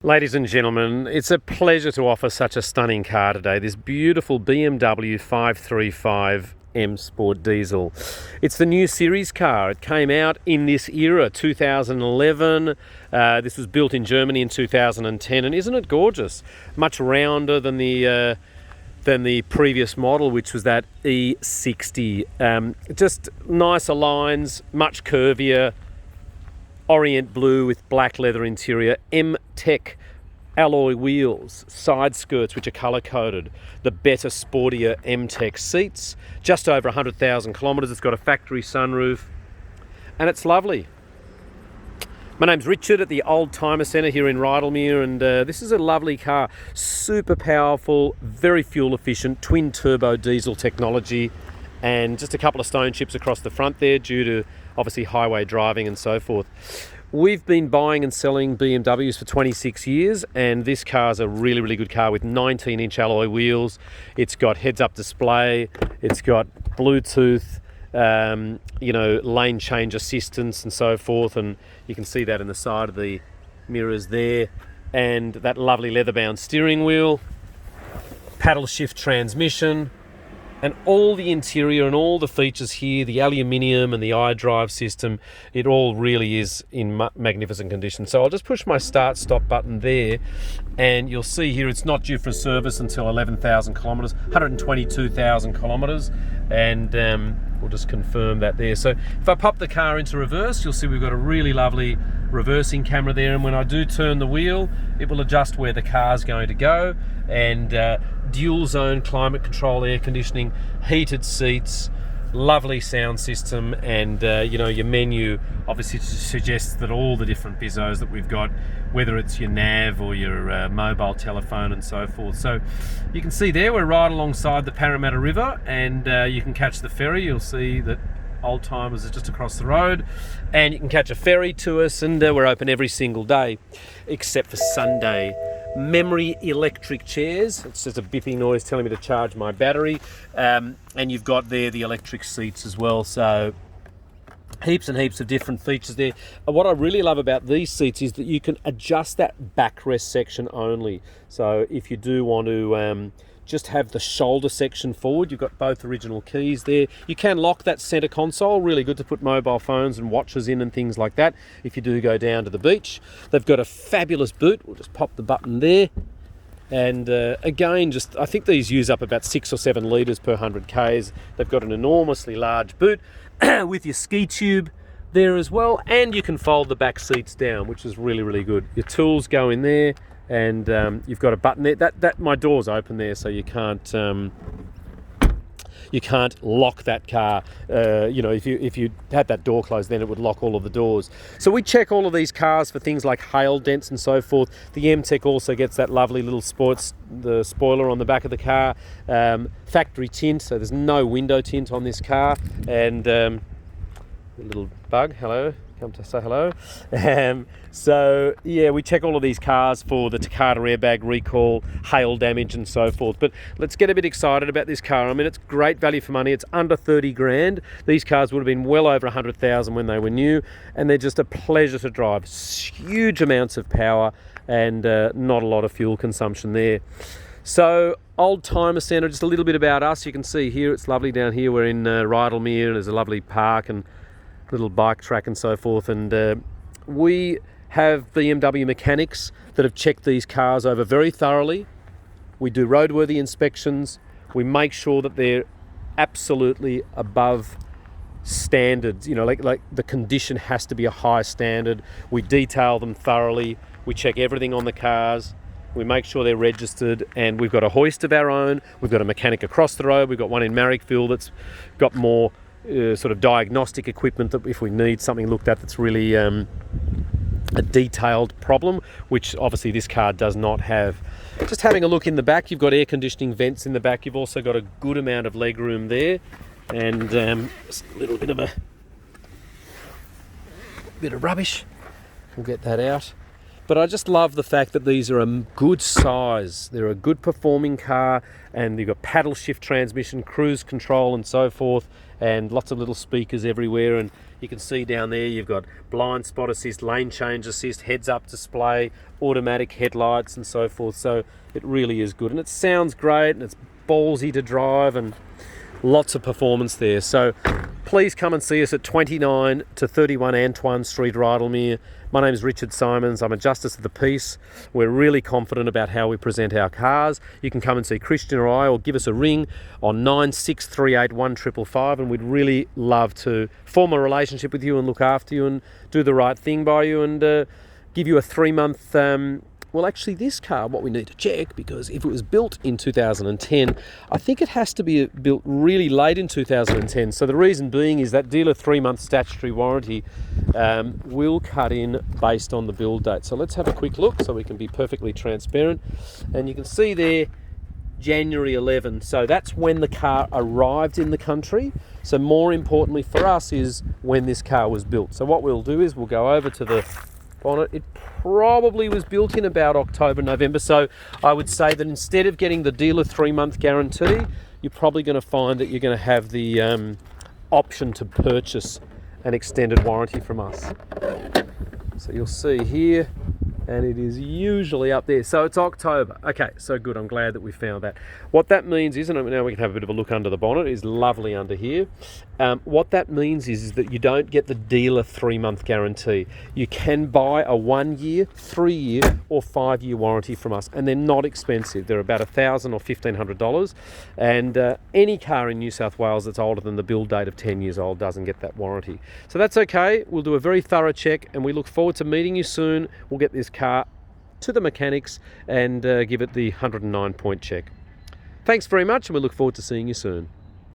Ladies and gentlemen, it's a pleasure to offer such a stunning car today. This beautiful BMW 535 M-Sport diesel. It's the new series car. It came out in this era, 2011. This was built in Germany in 2010, and isn't it gorgeous? Much rounder than the previous model, which was that E60. Just nicer lines, much curvier. Orient blue with black leather interior, M-Tech alloy wheels, side skirts which are colour coded, the better sportier M-Tech seats, just over 100,000 kilometres. It's got a factory sunroof and it's lovely. My name's Richard at the Old Timer Centre here in Rydalmere, and this is a lovely car. Super powerful, very fuel efficient, twin turbo diesel technology, and just a couple of stone chips across the front there due to obviously highway driving and so forth. We've been buying and selling BMWs for 26 years, and this car's a really, really good car with 19-inch alloy wheels. It's got heads-up display, it's got Bluetooth, lane change assistance and so forth, and you can see that in the side of the mirrors there, and that lovely leather-bound steering wheel, paddle shift transmission, and all the interior and all the features here, the aluminium and the iDrive system, it all really is in magnificent condition. So I'll just push my start-stop button there, and you'll see here it's not due for service until 11,000 kilometres, 122,000 kilometres, and we'll just confirm that there. So if I pop the car into reverse, you'll see we've got a really lovely reversing camera there, and when I do turn the wheel, it will adjust where the car's going to go, and dual zone climate control, air conditioning, heated seats, lovely sound system, and your menu obviously suggests that all the different bizzos that we've got, whether it's your nav or your mobile telephone and so forth. So you can see there we're right alongside the Parramatta River, and you can catch the ferry. You'll see that Old Timers is just across the road, and you can catch a ferry to us, and we're open every single day except for Sunday. Memory electric chairs. It's just a bipping noise telling me to charge my battery, and you've got there the electric seats as well, so heaps and heaps of different features there. What I really love about these seats is that you can adjust that backrest section only. So if you do want to just have the shoulder section forward, you've got both original keys there. You can lock that center console, really good to put mobile phones and watches in and things like that if you do go down to the beach. They've got a fabulous boot. We'll just pop the button there, and again, I think these use up about 6 or 7 litres per 100 k's. They've got an enormously large boot with your ski tube there as well, and you can fold the back seats down, which is really, really good. Your tools go in there, and you've got a button there. That my door's open there, so you can't lock that car. If you had that door closed, then it would lock all of the doors. So we check all of these cars for things like hail dents and so forth. The M-Tech also gets that lovely little the spoiler on the back of the car, factory tint, so there's no window tint on this car, and a little bug, hello. Come to say hello. So yeah, we check all of these cars for the Takata airbag recall, hail damage and so forth. But let's get a bit excited about this car. I mean, it's great value for money. It's under 30 grand. These cars would have been well over 100,000 when they were new, and they're just a pleasure to drive. Huge amounts of power and not a lot of fuel consumption there. So Old Timer Centre, just a little bit about us. You can see here, it's lovely down here. We're in Rydalmere. There's a lovely park and little bike track and so forth, and we have BMW mechanics that have checked these cars over very thoroughly. We do roadworthy inspections. We make sure that they're absolutely above standards. Like the condition has to be a high standard. We detail them thoroughly. We check everything on the cars. We make sure they're registered, and we've got a hoist of our own. We've got a mechanic across the road. We've got one in Marrickville that's got more sort of diagnostic equipment that if we need something looked at that's really a detailed problem, which obviously this car does not have. Just having a look in the back, you've got air conditioning vents in the back. You've also got a good amount of leg room there, and just a little bit of rubbish. We'll get that out. but I just love the fact that these are a good size. They're a good performing car, and you've got paddle shift transmission, cruise control and so forth, and lots of little speakers everywhere. And you can see down there you've got blind spot assist, lane change assist, heads up display, automatic headlights and so forth. So it really is good, and it sounds great, and it's ballsy to drive, and lots of performance there. So please come and see us at 29 to 31 Antoine Street, Rydalmere. My name is Richard Simons. I'm a Justice of the Peace. We're really confident about how we present our cars. You can come and see Christian or I, or give us a ring on 96381555, and we'd really love to form a relationship with you and look after you and do the right thing by you, and give you a 3-month well, actually this car, what we need to check, because if it was built in 2010, I think it has to be built really late in 2010. So the reason being is that dealer 3-month statutory warranty will cut in based on the build date. So let's have a quick look so we can be perfectly transparent. And you can see there, January 11. So that's when the car arrived in the country. So more importantly for us is when this car was built. So what we'll do is we'll go over to the bonnet. It probably was built in about October, November. So I would say that instead of getting the dealer 3-month guarantee, you're probably going to find that you're going to have the option to purchase an extended warranty from us. So you'll see here, and it is usually up there. So it's October. Okay, so good. I'm glad that we found that. What that means is, and now we can have a bit of a look under the bonnet. It is lovely under here. What that means is that you don't get the dealer 3-month guarantee. You can buy a 1-year, 3-year or 5-year warranty from us, and they're not expensive. They're about $1,000 or $1,500, and any car in New South Wales that's older than the build date of 10 years old doesn't get that warranty. So that's okay. We'll do a very thorough check, and we look forward to meeting you soon. We'll get this car to the mechanics and give it the 109-point check. Thanks very much, and we look forward to seeing you soon.